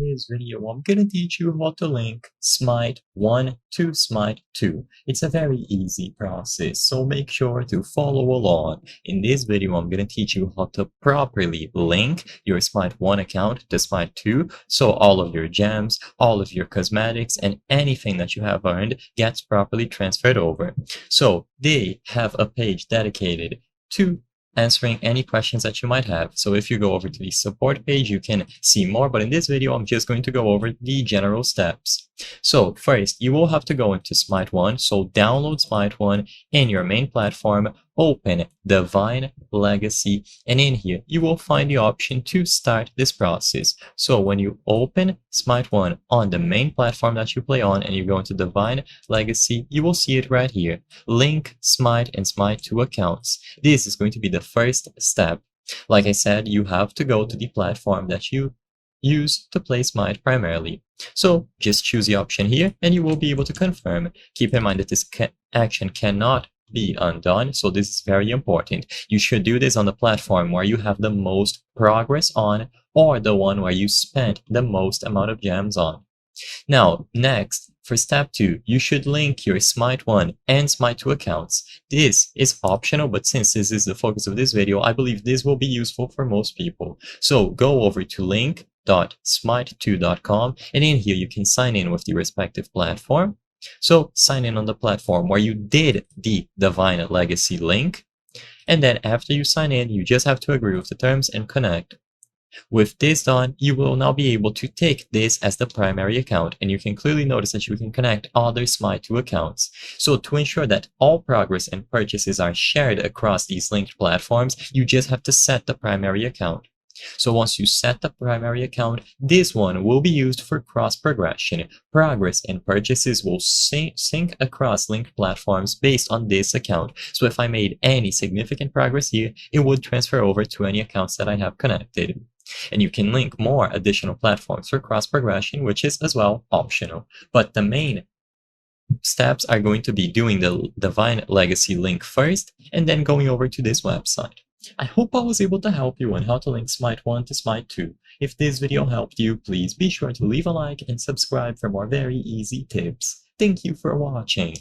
this video, I'm going to teach you how to link Smite 1 to Smite 2. It's a very easy process, so make sure to follow along. In this video, I'm going to teach you how to properly link your Smite 1 account to Smite 2, so all of your gems, all of your cosmetics, and anything that you have earned gets properly transferred over. So they have a page dedicated to answering any questions that you might have. So if you go over to the support page, you can see more, but in this video, I'm just going to go over the general steps. So first, you will have to go into Smite 1. So download Smite 1 in your main platform, open Divine Legacy, and in here, you will find the option to start this process. So when you open Smite 1 on the main platform that you play on and you go into Divine Legacy, you will see it right here. Link Smite and Smite 2 accounts. This is going to be the first step. Like I said, you have to go to the platform that you use to play Smite primarily. So just choose the option here and you will be able to confirm. Keep in mind that this action cannot be undone, so this is very important. You should do this on the platform where you have the most progress on, or the one where you spent the most amount of gems on. Now, next, for step 2, you should link your Smite 1 and Smite 2 accounts. This is optional, but since this is the focus of this video, I believe this will be useful for most people. So go over to link.smite2.com, and in here you can sign in with the respective platform. So sign in on the platform where you did the Divine Legacy link, and then after you sign in, you just have to agree with the terms and connect. With this done, you will now be able to take this as the primary account, and you can clearly notice that you can connect other Smite 2 accounts. So to ensure that all progress and purchases are shared across these linked platforms, you just have to set the primary account. So once you set the primary account, this one will be used for cross progression. Progress and purchases will sync across linked platforms based on this account. So if I made any significant progress here, it would transfer over to any accounts that I have connected. And you can link more additional platforms for cross progression, which is as well optional. But the main steps are going to be doing the Divine Legacy link first, and then going over to this website. I hope I was able to help you on how to link Smite 1 to Smite 2. If this video helped you, please be sure to leave a like and subscribe for more very easy tips. Thank you for watching.